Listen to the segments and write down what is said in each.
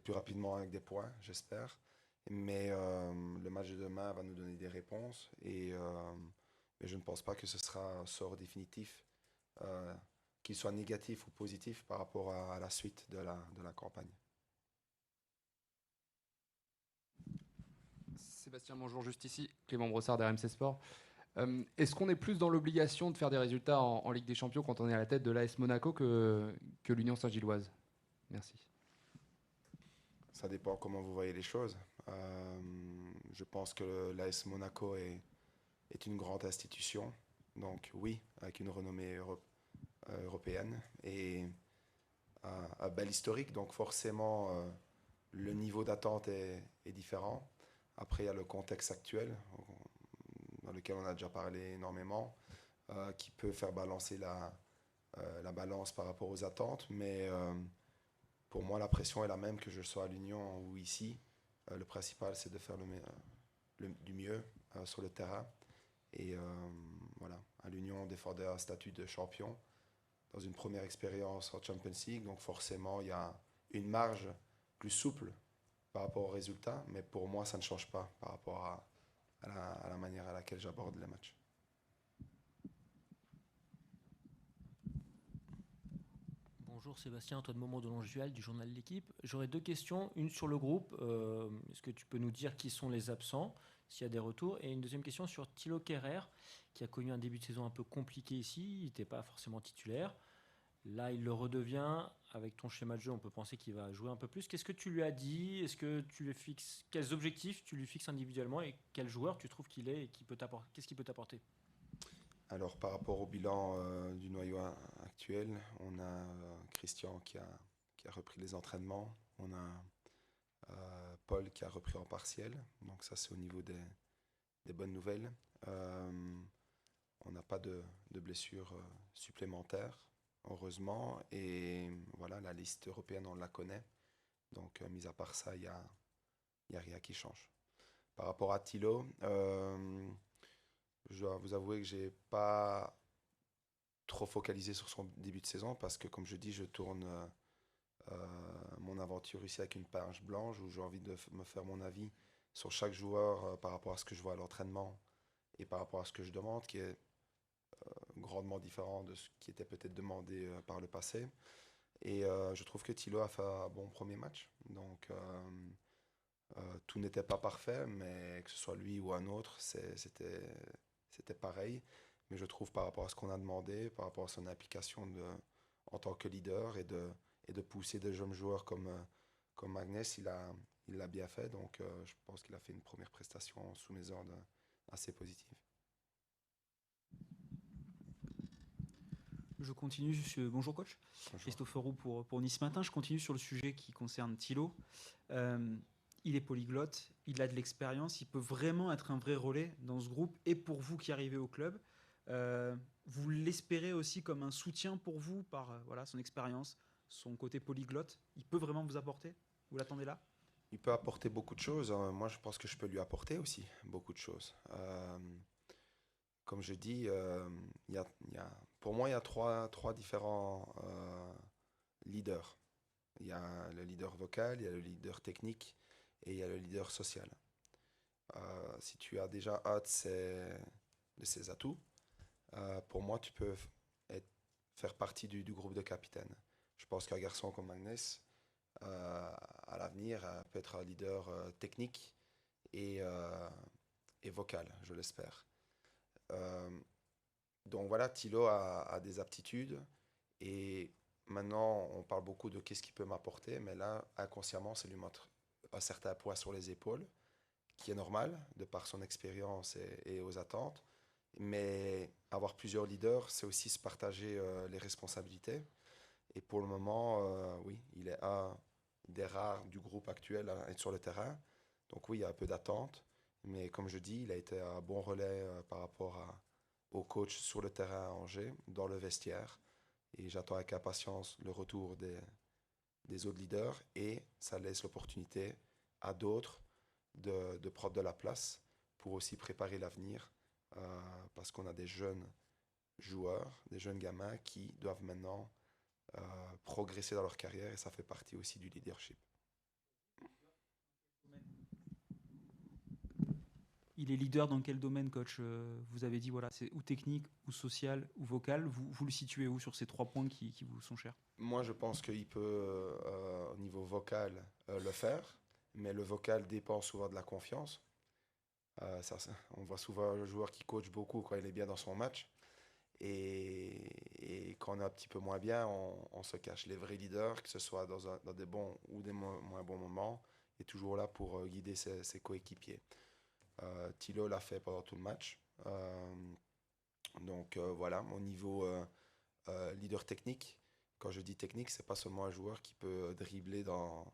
plus rapidement avec des points, j'espère. Mais le match de demain va nous donner des réponses mais je ne pense pas que ce sera un sort définitif, euh, qu'il soit négatif ou positif par rapport à la suite de la campagne. Sébastien, bonjour, juste ici. Clément Brossard d'RMC Sport. Est-ce qu'on est plus dans l'obligation de faire des résultats en Ligue des Champions quand on est à la tête de l'AS Monaco que l'Union Saint-Gilloise? Merci. Ça dépend comment vous voyez les choses. Je pense que l'AS Monaco est une grande institution, donc oui, avec une renommée européenne et un bel historique, donc forcément le niveau d'attente est différent. Après, il y a le contexte actuel, dans lequel on a déjà parlé énormément, qui peut faire balancer la balance par rapport aux attentes, mais pour moi, la pression est la même que je sois à l'Union ou ici. Le principal, c'est de faire du mieux sur le terrain. Et voilà, à l'Union, on défendait un statut de champion dans une première expérience en Champions League. Donc forcément, il y a une marge plus souple par rapport aux résultats. Mais pour moi, ça ne change pas par rapport à la manière à laquelle j'aborde les matchs. Bonjour Sébastien, Antoine Momon de Longjual du journal L'équipe. J'aurais deux questions, une sur le groupe. Est-ce que tu peux nous dire qui sont les absents, s'il y a des retours? Et une deuxième question sur Thilo Kehrer, qui a connu un début de saison un peu compliqué ici. Il n'était pas forcément titulaire. Là, il le redevient. Avec ton schéma de jeu, on peut penser qu'il va jouer un peu plus. Qu'est-ce que tu lui as dit? Est-ce que tu lui fixes quels objectifs tu lui fixes individuellement et quel joueur tu trouves qu'il est et qu'est-ce qu'il peut t'apporter? Alors par rapport au bilan du noyau actuel, on a Christian qui a repris les entraînements. On a Paul qui a repris en partiel. Donc ça c'est au niveau des bonnes nouvelles. On n'a pas de blessures supplémentaires, heureusement. Et voilà, la liste européenne, on la connaît. Donc, mis à part ça, y a rien qui change. Par rapport à Thilo, je dois vous avouer que j'ai pas trop focalisé sur son début de saison parce que, comme je dis, je tourne mon aventure ici avec une page blanche où j'ai envie de me faire mon avis sur chaque joueur par rapport à ce que je vois à l'entraînement et par rapport à ce que je demande, qui est grandement différent de ce qui était peut-être demandé par le passé. Et je trouve que Thilo a fait un bon premier match. Donc tout n'était pas parfait, mais que ce soit lui ou un autre, c'était pareil. Mais je trouve par rapport à ce qu'on a demandé, par rapport à son implication en tant que leader et de pousser des jeunes joueurs comme Magnès, il l'a bien fait. Donc je pense qu'il a fait une première prestation sous mes ordres assez positive. Je continue, bonjour coach, Bonjour. Christophe Roux pour Nice Matin. Je continue sur le sujet qui concerne Thilo. Il est polyglotte, il a de l'expérience, il peut vraiment être un vrai relais dans ce groupe et pour vous qui arrivez au club. Vous l'espérez aussi comme un soutien pour vous par voilà, son expérience, son côté polyglotte. Il peut vraiment vous apporter? Vous l'attendez là? Il peut apporter beaucoup de choses, hein. Moi, je pense que je peux lui apporter aussi beaucoup de choses. Comme je dis, pour moi, il y a trois différents leaders. Il y a le leader vocal, il y a le leader technique et il y a le leader social. Si tu as déjà un de ces atouts, pour moi, tu peux faire partie du groupe de capitaine. Je pense qu'un garçon comme Magnès, à l'avenir, peut être un leader technique et, euh, et vocal, je l'espère. Euh, donc voilà, Thilo a des aptitudes et maintenant on parle beaucoup de qu'est-ce qu'il peut m'apporter, mais là, inconsciemment, ça lui montre un certain poids sur les épaules, qui est normal de par son expérience et aux attentes. Mais avoir plusieurs leaders, c'est aussi se partager les responsabilités. Et pour le moment, oui, il est un des rares du groupe actuel à être sur le terrain. Donc oui, il y a un peu d'attente. Mais comme je dis, il a été un bon relais par rapport au coach sur le terrain à Angers, dans le vestiaire. Et j'attends avec impatience le retour des autres leaders. Et ça laisse l'opportunité à d'autres de prendre de la place pour aussi préparer l'avenir. Parce qu'on a des jeunes joueurs, des jeunes gamins qui doivent maintenant progresser dans leur carrière et ça fait partie aussi du leadership. Il est leader dans quel domaine, coach? Vous avez dit, voilà, c'est ou technique, ou social, ou vocal. Vous le situez où sur ces 3 points qui vous sont chers? Moi, je pense qu'il peut, au niveau vocal, le faire, mais le vocal dépend souvent de la confiance. On voit souvent le joueur qui coach beaucoup quand il est bien dans son match. Et quand on est un petit peu moins bien, on se cache. Les vrais leaders, que ce soit dans des bons ou des moins bons moments, est toujours là pour guider ses coéquipiers. Thilo l'a fait pendant tout le match. Donc voilà, mon niveau leader technique, quand je dis technique, c'est pas seulement un joueur qui peut dribbler dans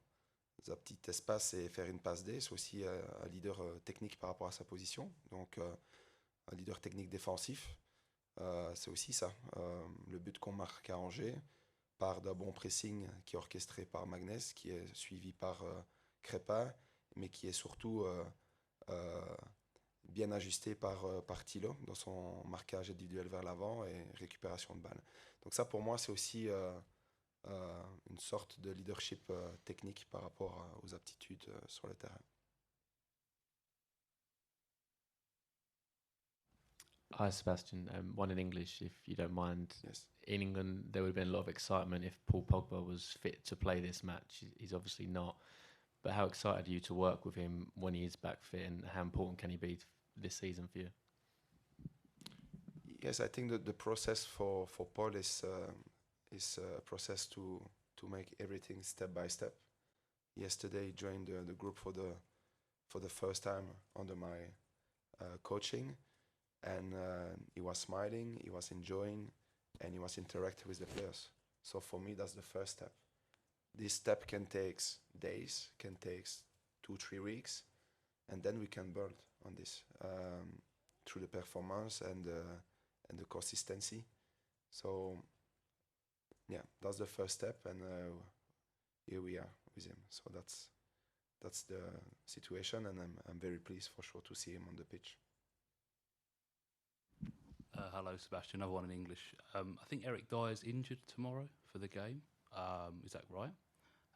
un petit espace et faire une passe D, c'est aussi un leader technique par rapport à sa position. Donc un leader technique défensif, c'est aussi ça. Le but qu'on marque à Angers part d'un bon pressing qui est orchestré par Magnès, qui est suivi par Crépin, mais qui est surtout euh, bien ajusté par Thilo dans son marquage individuel vers l'avant et récupération de balles. Donc ça, pour moi, c'est aussi une sorte de leadership technique par rapport aux aptitudes sur le terrain. Hi, Sebastian. One in English, if you don't mind. Yes. In England, there would have been a lot of excitement if Paul Pogba was fit to play this match. He's obviously not. But how excited are you to work with him when he is back fit, and how important can he be this season for you? Yes, I think that the process for Paul is a process to make everything step by step. Yesterday, he joined the group for the first time under my coaching, and he was smiling, he was enjoying, and he was interacting with the players. So for me, that's the first step. This step can take days, can take 2-3 weeks, and then we can build on this through the performance and the consistency. So yeah, that's the first step, and here we are with him. So that's the situation, and I'm very pleased for sure to see him on the pitch. Hello, Sebastian. Another one in English. I think Eric Dyer is injured tomorrow for the game. Is that right?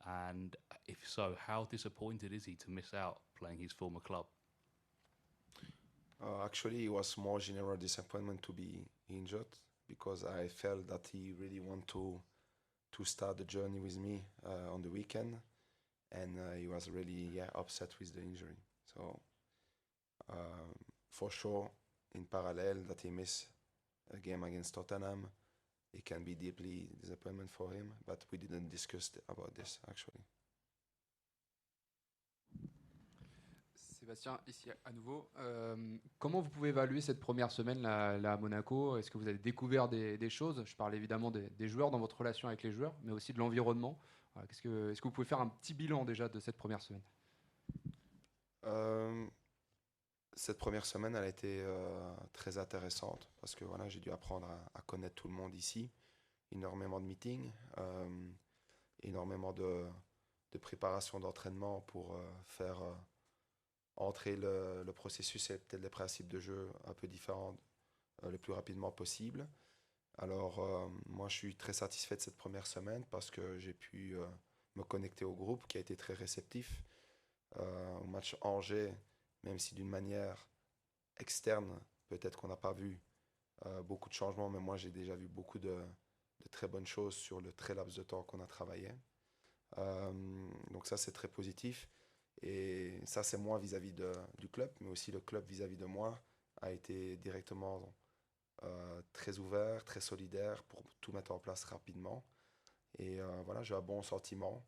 And if so, how disappointed is he to miss out playing his former club? Actually, it was more general disappointment to be injured because I felt that he really wanted to start the journey with me on the weekend, and he was really upset with the injury. So for sure, in parallel, that he missed a game against Tottenham, it can be deeply disappointment for him. But we didn't discuss about this actually. Sébastien, ici à nouveau. Comment vous pouvez évaluer cette première semaine là à Monaco? Est-ce que vous avez découvert des choses? Je parle évidemment des joueurs dans votre relation avec les joueurs, mais aussi de l'environnement. Voilà, est-ce que vous pouvez faire un petit bilan déjà de cette première semaine? Cette première semaine, elle a été très intéressante parce que voilà, j'ai dû apprendre à connaître tout le monde ici. Énormément de meetings, énormément de préparation d'entraînement pour faire entrer le processus et peut-être les principes de jeu un peu différents le plus rapidement possible. Alors, moi, je suis très satisfait de cette première semaine parce que j'ai pu me connecter au groupe qui a été très réceptif. Au match Angers, même si d'une manière externe, peut-être qu'on n'a pas vu beaucoup de changements, mais moi, j'ai déjà vu beaucoup de très bonnes choses sur le très laps de temps qu'on a travaillé. Donc ça, c'est très positif. Et ça, c'est moi vis-à-vis du club, mais aussi le club vis-à-vis de moi a été directement très ouvert, très solidaire pour tout mettre en place rapidement. Et voilà, j'ai un bon sentiment.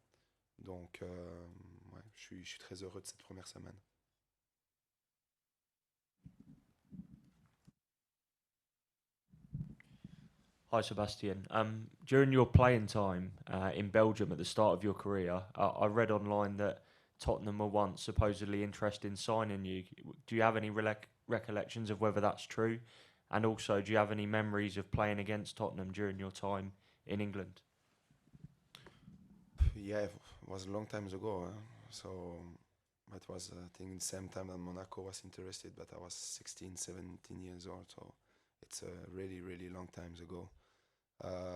Donc, ouais, je suis très heureux de cette première semaine. Hi, Sebastian. During your playing time in Belgium at the start of your career, I read online that Tottenham were once supposedly interested in signing you. Do you have any recollections of whether that's true? And also, do you have any memories of playing against Tottenham during your time in England? Yeah, it was a long time ago. So it was, I think, the same time that Monaco was interested, but I was 16, 17 years old. So it's a really, really long time ago.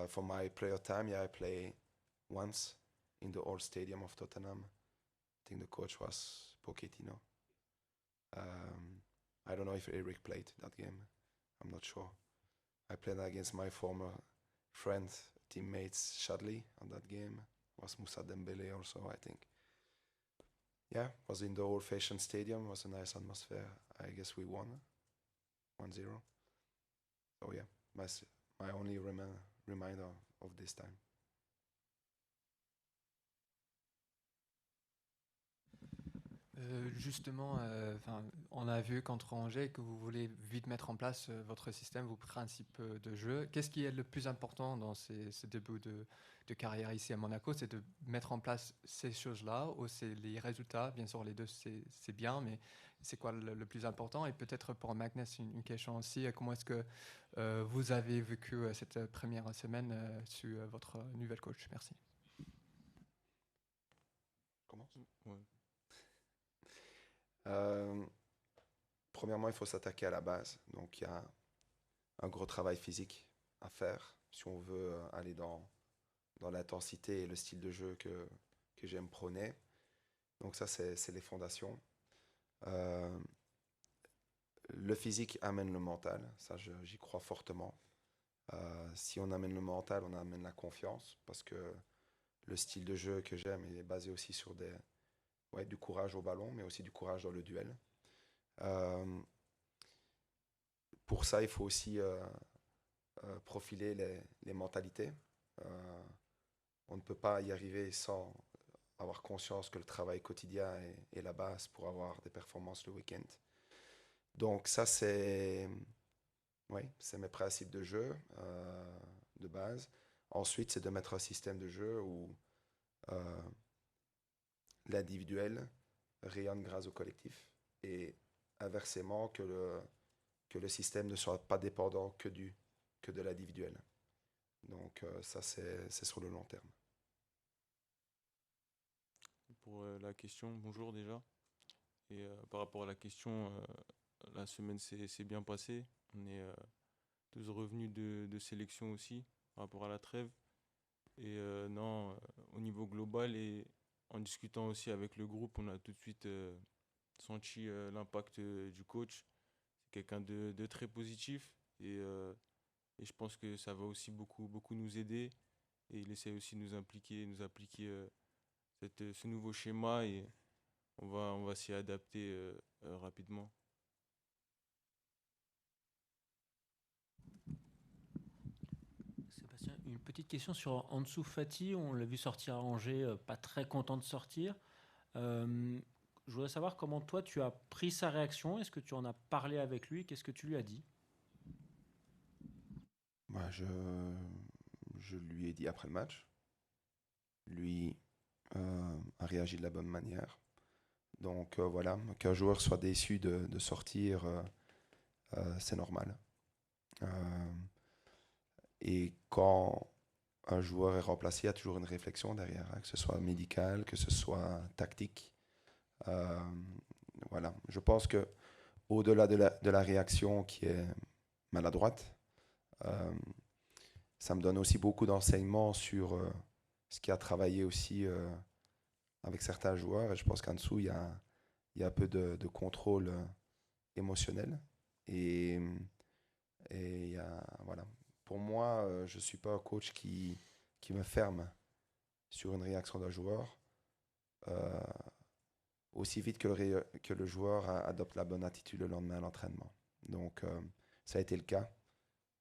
For my player time, I played once in the old stadium of Tottenham. I think the coach was Pochettino. I don't know if Eric played that game. I'm not sure. I played against my former friend, teammates Shadley on that game. Was Moussa Dembele also, I think. Yeah, was in the old-fashioned stadium. Was a nice atmosphere. I guess we won 1-0. So yeah, my only reminder of this time. Justement, on a vu contre Angers que vous voulez vite mettre en place votre système, vos principes de jeu. Qu'est-ce qui est le plus important dans ce début de carrière ici à Monaco? C'est de mettre en place ces choses-là ou c'est les résultats? Bien sûr, les deux, c'est bien, mais c'est quoi le plus important? Et peut-être pour Magnus, une question aussi. Comment est-ce que vous avez vécu cette première semaine sur votre nouvelle coach? Merci. Commence. Ouais. Premièrement, il faut s'attaquer à la base. Donc, il y a un gros travail physique à faire si on veut aller dans l'intensité et le style de jeu que j'aime prôner. Donc ça, c'est les fondations. Le physique amène le mental. Ça, j'y crois fortement. Si on amène le mental, on amène la confiance. Parce que le style de jeu que j'aime est basé aussi sur du courage au ballon, mais aussi du courage dans le duel. Pour ça, il faut aussi profiler les mentalités. On ne peut pas y arriver sans avoir conscience que le travail quotidien est la base pour avoir des performances le week-end. Donc ça, c'est mes principes de jeu de base. Ensuite, c'est de mettre un système de jeu où l'individuel rayonne grâce au collectif et inversement que le système ne soit pas dépendant que de l'individuel. Donc ça, c'est sur le long terme. Pour la question, bonjour déjà. Et par rapport à la question, la semaine s'est bien passée. On est tous revenus de sélection aussi par rapport à la trêve. Et au niveau global et en discutant aussi avec le groupe, on a tout de suite senti l'impact du coach. C'est quelqu'un de très positif et je pense que ça va aussi beaucoup nous aider. Et il essaie aussi de nous appliquer ce nouveau schéma et on va s'y adapter rapidement. Sébastien, une petite question sur Ansu Fati. On l'a vu sortir à Angers, pas très content de sortir. Je voudrais savoir comment toi tu as pris sa réaction. Est-ce que tu en as parlé avec lui? Qu'est-ce que tu lui as dit? Je lui ai dit après le match. Lui a réagi de la bonne manière. Donc voilà, qu'un joueur soit déçu de sortir, c'est normal. Et quand un joueur est remplacé, il y a toujours une réflexion derrière, que ce soit médical, que ce soit tactique. Voilà, je pense que au-delà de la réaction qui est maladroite, ça me donne aussi beaucoup d'enseignements sur ce qui a travaillé aussi avec certains joueurs. Et je pense qu'en dessous, il y a un peu de contrôle émotionnel. Et voilà. Pour moi, je ne suis pas un coach qui me ferme sur une réaction d'un joueur aussi vite que le joueur adopte la bonne attitude le lendemain à l'entraînement. Donc, ça a été le cas.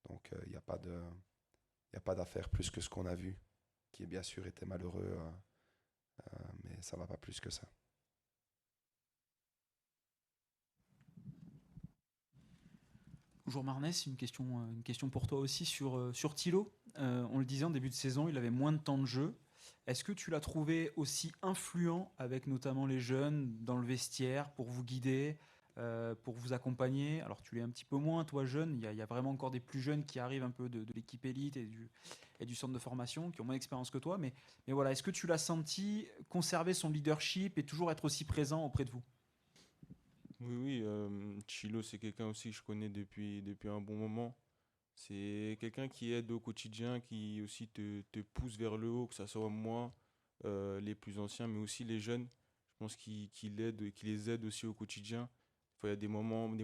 Donc, il n'y a pas d'affaire plus que ce qu'on a vu, qui bien sûr était malheureux, mais ça ne va pas plus que ça. Bonjour Marnès, une question pour toi aussi sur Thilo. On le disait en début de saison, il avait moins de temps de jeu. Est-ce que tu l'as trouvé aussi influent avec notamment les jeunes dans le vestiaire pour vous guider, pour vous accompagner? Alors tu l'es un petit peu moins, toi jeune, il y a vraiment encore des plus jeunes qui arrivent un peu de l'équipe élite et du centre de formation, qui ont moins d'expérience que toi. Mais voilà, est-ce que tu l'as senti conserver son leadership et toujours être aussi présent auprès de vous? Oui, Thilo, c'est quelqu'un aussi que je connais depuis un bon moment. C'est quelqu'un qui aide au quotidien, qui aussi te pousse vers le haut, que ce soit moi, les plus anciens, mais aussi les jeunes. Je pense qu'il les aide aussi au quotidien. fois, il y a des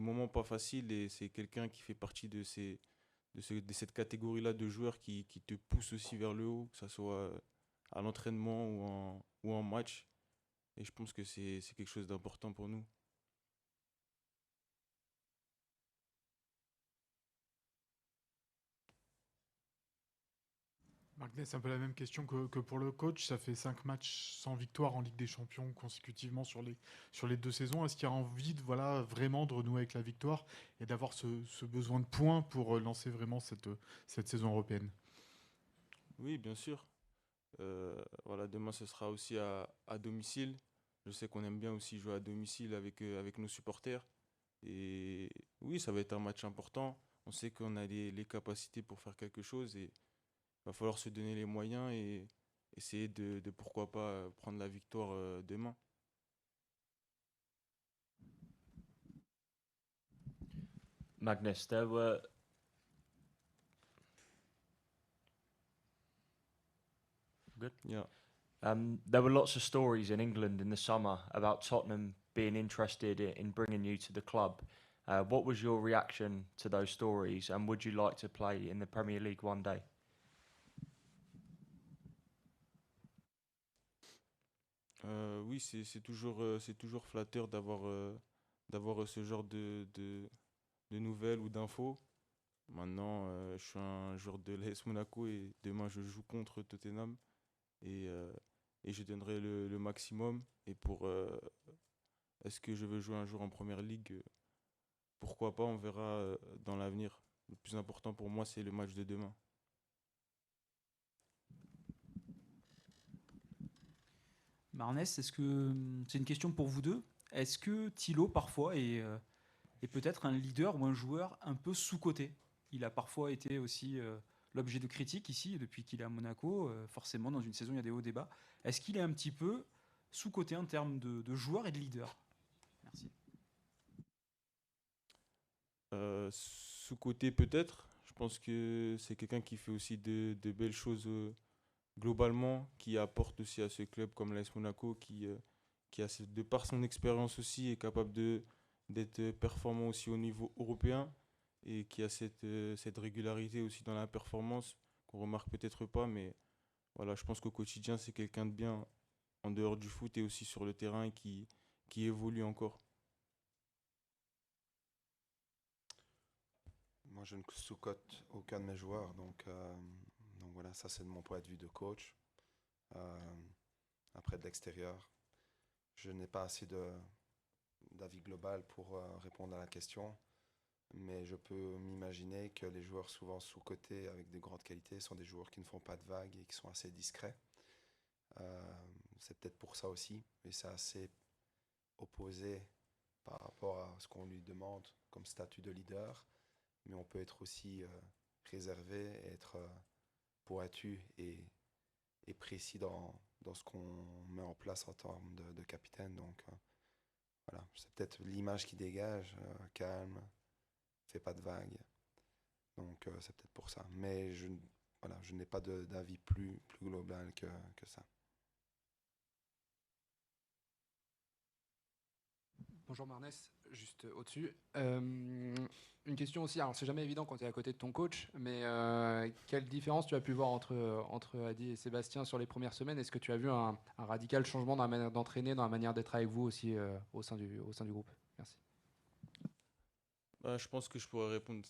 moments pas faciles et c'est quelqu'un qui fait partie de cette catégorie-là de joueurs qui te pousse aussi vers le haut, que ce soit à l'entraînement ou en match. Et je pense que c'est quelque chose d'important pour nous. Magnus, c'est un peu la même question que pour le coach. Ça fait 5 matchs sans victoire en Ligue des Champions consécutivement sur les 2 saisons. Est-ce qu'il y a envie de, voilà, vraiment de renouer avec la victoire et d'avoir ce besoin de points pour lancer vraiment cette saison européenne? Oui, bien sûr. Voilà, demain, ce sera aussi à domicile. Je sais qu'on aime bien aussi jouer à domicile avec nos supporters. Et oui, ça va être un match important. On sait qu'on a les capacités pour faire quelque chose et il va falloir se donner les moyens et essayer de pourquoi pas prendre la victoire demain. Magnus, there were good. Yeah. There were lots of stories in England in the summer about Tottenham being interested in bringing you to the club. What was your reaction to those stories, and would you like to play in the Premier League one day? Oui, c'est toujours flatteur d'avoir ce genre de nouvelles ou d'infos. Maintenant, je suis un joueur de l'AS Monaco et demain je joue contre Tottenham et je donnerai le maximum. Et est-ce que je veux jouer un jour en Première Ligue? Pourquoi pas, on verra dans l'avenir. Le plus important pour moi, c'est le match de demain. Marnès, est-ce que c'est une question pour vous deux? Est-ce que Thilo parfois est peut-être un leader ou un joueur un peu sous-coté? Il a parfois été aussi l'objet de critiques ici depuis qu'il est à Monaco. Forcément, dans une saison, il y a des hauts débats. Est-ce qu'il est un petit peu sous-coté en termes de joueur et de leader? Merci. Sous-côté peut-être. Je pense que c'est quelqu'un qui fait aussi de belles choses globalement, qui apporte aussi à ce club comme l'AS Monaco, qui a, de par son expérience aussi, est capable d'être performant aussi au niveau européen et qui a cette régularité aussi dans la performance qu'on remarque peut-être pas, mais voilà, je pense qu'au quotidien, c'est quelqu'un de bien en dehors du foot et aussi sur le terrain et qui évolue encore. Moi, je ne sous-cote aucun de mes joueurs, donc voilà, ça c'est de mon point de vue de coach. Après, de l'extérieur, je n'ai pas assez d'avis global pour répondre à la question, mais je peux m'imaginer que les joueurs souvent sous-cotés avec de grandes qualités sont des joueurs qui ne font pas de vagues et qui sont assez discrets. C'est peut-être pour ça aussi, mais c'est assez opposé par rapport à ce qu'on lui demande comme statut de leader, mais on peut être aussi réservé, être pointu et précis dans ce qu'on met en place en termes de capitaine. Donc voilà, c'est peut-être l'image qui dégage, calme, fait pas de vagues. Donc c'est peut-être pour ça. Mais je n'ai pas d'avis plus global que ça. Bonjour Marnès, juste au-dessus. Une question aussi, alors c'est jamais évident quand tu es à côté de ton coach, mais quelle différence tu as pu voir entre Adi et Sébastien sur les premières semaines? Est-ce que tu as vu un radical changement dans la manière d'entraîner, dans la manière d'être avec vous aussi au sein du groupe? Merci. Je pense que je pourrais répondre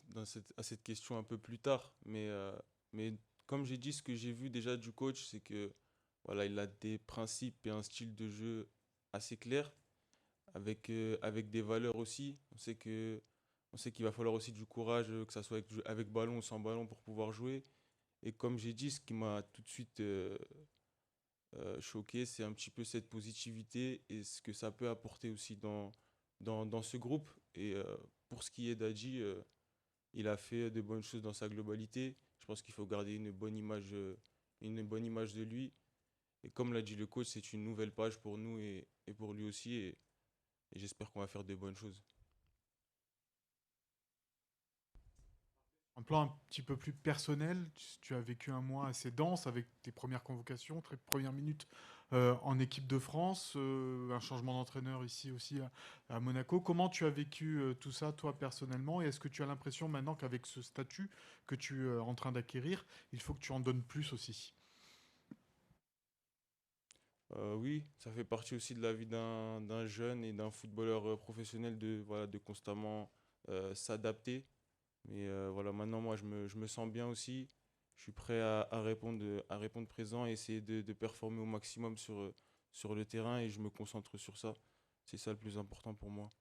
à cette question un peu plus tard, mais comme j'ai dit, ce que j'ai vu déjà du coach, c'est que voilà, il a des principes et un style de jeu assez clair, avec des valeurs aussi. On sait qu'il va falloir aussi du courage, que ça soit avec ballon ou sans ballon pour pouvoir jouer. Et comme j'ai dit, ce qui m'a tout de suite choqué, c'est un petit peu cette positivité et ce que ça peut apporter aussi dans ce groupe. Et pour ce qui est d'Adji, il a fait de bonnes choses dans sa globalité. Je pense qu'il faut garder une bonne image de lui. Et comme l'a dit le coach, c'est une nouvelle page pour nous et pour lui aussi. Et j'espère qu'on va faire de bonnes choses. Un plan un petit peu plus personnel, tu as vécu un mois assez dense avec tes premières convocations, tes premières minutes en équipe de France, un changement d'entraîneur ici aussi à Monaco. Comment tu as vécu tout ça, toi, personnellement? Et est-ce que tu as l'impression maintenant qu'avec ce statut que tu es en train d'acquérir, il faut que tu en donnes plus aussi? Oui, ça fait partie aussi de la vie d'un jeune et d'un footballeur professionnel de, voilà, de constamment s'adapter. Mais voilà, maintenant, moi, je me sens bien aussi. Je suis prêt à répondre présent et essayer de performer au maximum sur le terrain et je me concentre sur ça. C'est ça le plus important pour moi.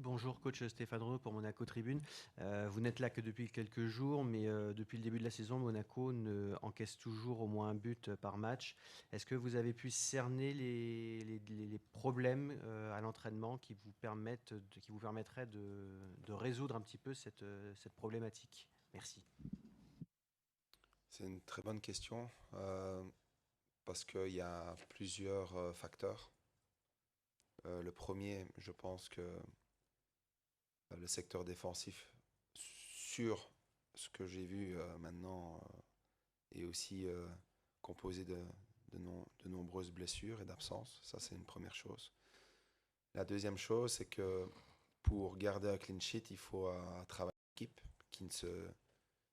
Bonjour coach Stéphane Renaud pour Monaco Tribune. Vous n'êtes là que depuis quelques jours, mais depuis le début de la saison, Monaco encaisse toujours au moins un but par match. Est-ce que vous avez pu cerner les problèmes à l'entraînement qui vous permettraient de résoudre un petit peu cette problématique? Merci. C'est une très bonne question parce qu'il y a plusieurs facteurs. Le premier, je pense que le secteur défensif, sur ce que j'ai vu maintenant, est aussi composé de nombreuses blessures et d'absences. Ça, c'est une première chose. La deuxième chose, c'est que pour garder un clean sheet, il faut travailler en équipe qui ne se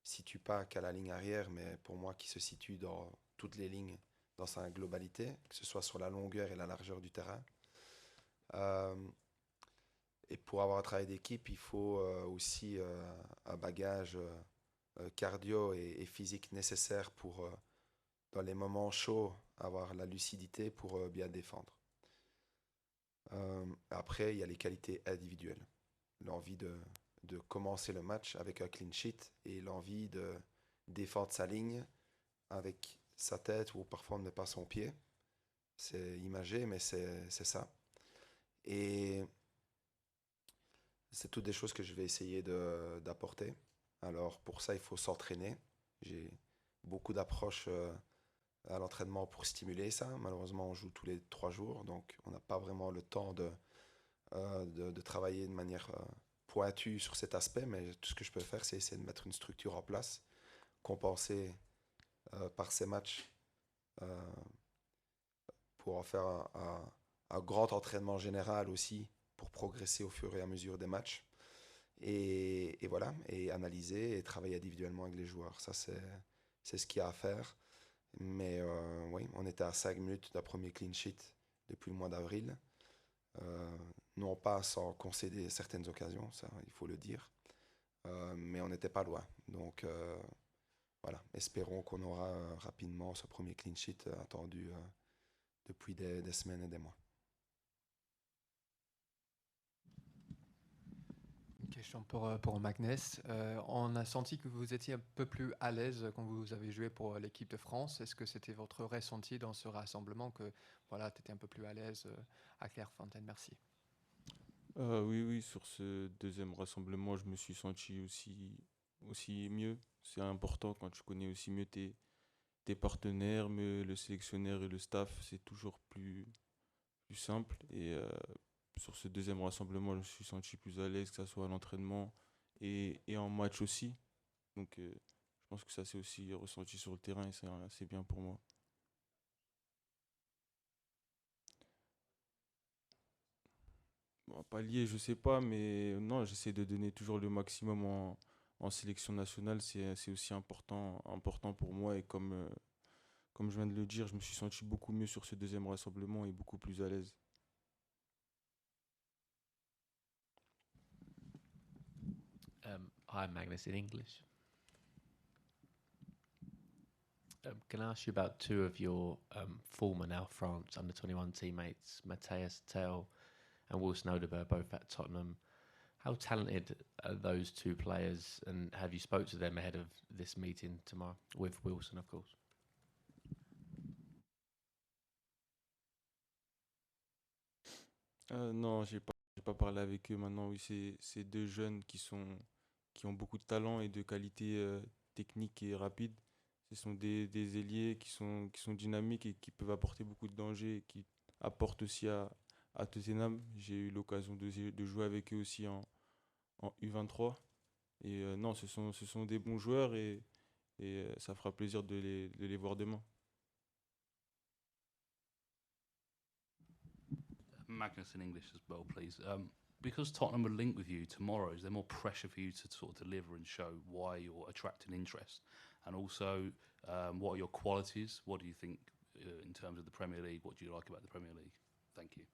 situe pas qu'à la ligne arrière, mais pour moi qui se situe dans toutes les lignes, dans sa globalité, que ce soit sur la longueur et la largeur du terrain. Et pour avoir un travail d'équipe, il faut aussi un bagage cardio et physique nécessaire pour, dans les moments chauds, avoir la lucidité pour bien défendre. Après, il y a les qualités individuelles. L'envie de commencer le match avec un clean sheet et l'envie de défendre sa ligne avec sa tête ou parfois même pas son pied. C'est imagé, mais c'est ça. Et c'est toutes des choses que je vais essayer d'apporter. Alors pour ça, il faut s'entraîner. J'ai beaucoup d'approches à l'entraînement pour stimuler ça. Malheureusement, on joue tous les 3 jours, donc on n'a pas vraiment le temps de travailler de manière pointue sur cet aspect, mais tout ce que je peux faire, c'est essayer de mettre une structure en place, compenser par ces matchs pour en faire un grand entraînement général aussi, pour progresser au fur et à mesure des matchs. Et voilà, et analyser et travailler individuellement avec les joueurs. Ça, c'est ce qu'il y a à faire. Mais oui, on était à 5 minutes d'un premier clean sheet depuis le mois d'avril. Non pas sans concéder certaines occasions, ça il faut le dire. Mais on n'était pas loin. Donc voilà, espérons qu'on aura rapidement ce premier clean sheet attendu depuis des semaines et des mois. Une question pour Magnès. On a senti que vous étiez un peu plus à l'aise quand vous avez joué pour l'équipe de France. Est-ce que c'était votre ressenti dans ce rassemblement que voilà, tu étais un peu plus à l'aise à Clairefontaine? Merci. Oui, sur ce deuxième rassemblement, je me suis senti aussi mieux. C'est important quand tu connais aussi mieux tes partenaires, mieux le sélectionneur et le staff, c'est toujours plus simple. Et sur ce deuxième rassemblement, je me suis senti plus à l'aise, que ce soit à l'entraînement et en match aussi. Donc je pense que ça s'est aussi ressenti sur le terrain et c'est bien pour moi. Bon, pas lié, je sais pas, mais non, j'essaie de donner toujours le maximum en sélection nationale. C'est aussi important pour moi. Et comme je viens de le dire, je me suis senti beaucoup mieux sur ce deuxième rassemblement et beaucoup plus à l'aise. Hi, Magnus, in English. Can I ask you about two of your former now France under-21 teammates, Matthias Tell and Wilson Odeberg, both at Tottenham. How talented are those two players, and have you spoke to them ahead of this meeting tomorrow with Wilson, of course? Non, j'ai pas parlé avec eux maintenant. Oui, c'est deux jeunes qui ont beaucoup de talent et de qualité technique et rapide. Ce sont des ailiers qui sont dynamiques et qui peuvent apporter beaucoup de danger et qui apportent aussi à Tottenham. J'ai eu l'occasion de jouer avec eux aussi en U23 Et non, ce sont des bons joueurs et ça fera plaisir de les voir demain. Magnus in English as well, please. Because Tottenham are linked with you tomorrow, is there more pressure for you to sort of deliver and show why you're attracting interest? And also, what are your qualities? What do you think in terms of the Premier League? What do you like about the Premier League? Thank you.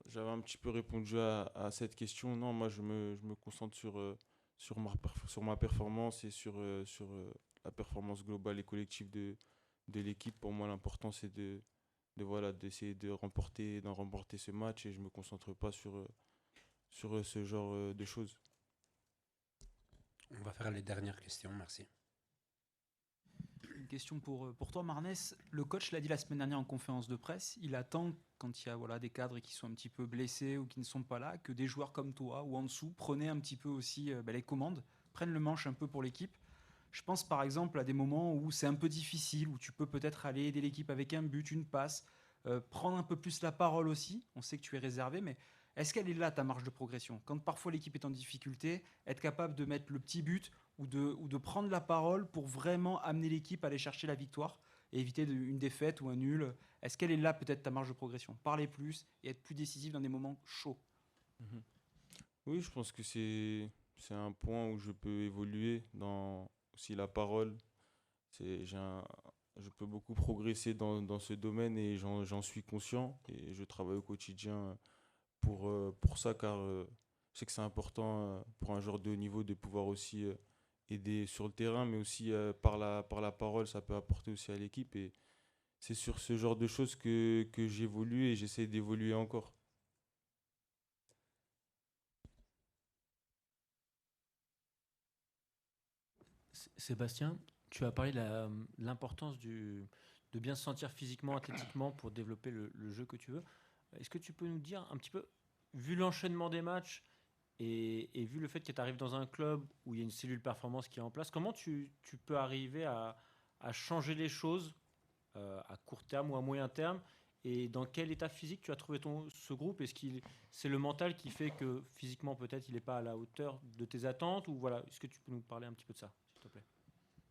J'avais un petit peu répondu à cette question. Non, moi, je me concentre sur ma performance et sur la performance globale et collective de l'équipe. Pour moi, l'important, c'est d'essayer d'en remporter ce match et je ne me concentre pas sur ce genre de choses. On va faire les dernières questions, merci. Une question pour toi, Marnès. Le coach l'a dit la semaine dernière en conférence de presse, il attend, quand il y a des cadres qui sont un petit peu blessés ou qui ne sont pas là, que des joueurs comme toi ou en dessous prenaient un petit peu aussi les commandes, prennent le manche un peu pour l'équipe. Je pense par exemple à des moments où c'est un peu difficile, où tu peux peut-être aller aider l'équipe avec un but, une passe, prendre un peu plus la parole aussi. On sait que tu es réservé, mais est-ce qu'elle est là, ta marge de progression? Quand parfois l'équipe est en difficulté, être capable de mettre le petit but ou de prendre la parole pour vraiment amener l'équipe à aller chercher la victoire et éviter une défaite ou un nul. Est-ce qu'elle est là peut-être ta marge de progression? Parler plus et être plus décisif dans des moments chauds. Oui, je pense que c'est un point où je peux évoluer dans aussi la parole. Je peux beaucoup progresser dans ce domaine et j'en suis conscient et je travaille au quotidien pour ça car je sais que c'est important pour un joueur de haut niveau de pouvoir aussi aider sur le terrain mais aussi par la parole ça peut apporter aussi à l'équipe et c'est sur ce genre de choses que j'évolue et j'essaie d'évoluer encore. Sébastien, tu as parlé de l'importance de bien se sentir physiquement, athlétiquement pour développer le jeu que tu veux. Est-ce que tu peux nous dire un petit peu, vu l'enchaînement des matchs et vu le fait que tu arrives dans un club où il y a une cellule performance qui est en place, comment tu peux arriver à changer les choses à court terme ou à moyen terme et dans quel état physique tu as trouvé ce groupe? Est-ce que c'est le mental qui fait que physiquement peut-être il n'est pas à la hauteur de tes attentes ou voilà, est-ce que tu peux nous parler un petit peu de ça, s'il te plaît?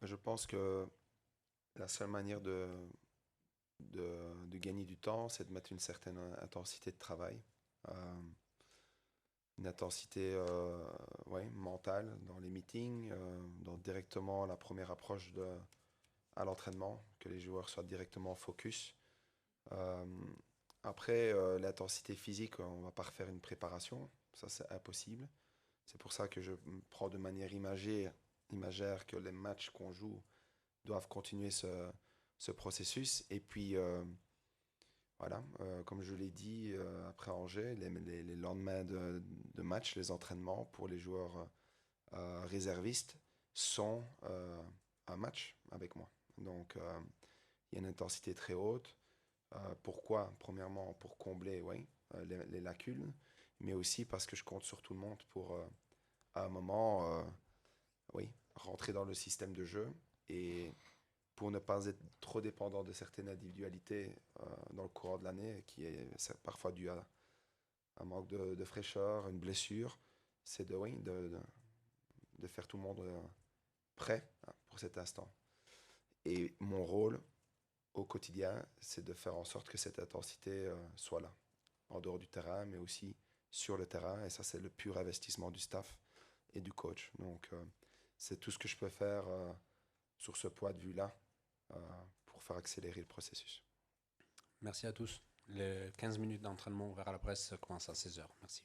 Je pense que la seule manière de gagner du temps, c'est de mettre une certaine intensité de travail. Une intensité mentale dans les meetings, dans directement la première approche à l'entraînement, que les joueurs soient directement focus. Après, l'intensité physique, on ne va pas refaire une préparation, ça c'est impossible. C'est pour ça que je prends de manière imagère que les matchs qu'on joue doivent continuer ce processus. Et puis, comme je l'ai dit après Angers, les lendemains de match, les entraînements pour les joueurs réservistes sont un match avec moi. Donc, il y a une intensité très haute. Pourquoi? Premièrement, pour combler les lacunes, mais aussi parce que je compte sur tout le monde pour, à un moment, rentrer dans le système de jeu et pour ne pas être trop dépendant de certaines individualités dans le courant de l'année, qui est parfois dû à un manque de fraîcheur, une blessure, c'est de faire tout le monde prêt pour cet instant. Et mon rôle au quotidien, c'est de faire en sorte que cette intensité soit là, en dehors du terrain, mais aussi sur le terrain. Et ça, c'est le pur investissement du staff et du coach. Donc, c'est tout ce que je peux faire sur ce point de vue-là pour faire accélérer le processus. Merci à tous. Les 15 minutes d'entraînement ouvert à la presse commencent à 16h. Merci.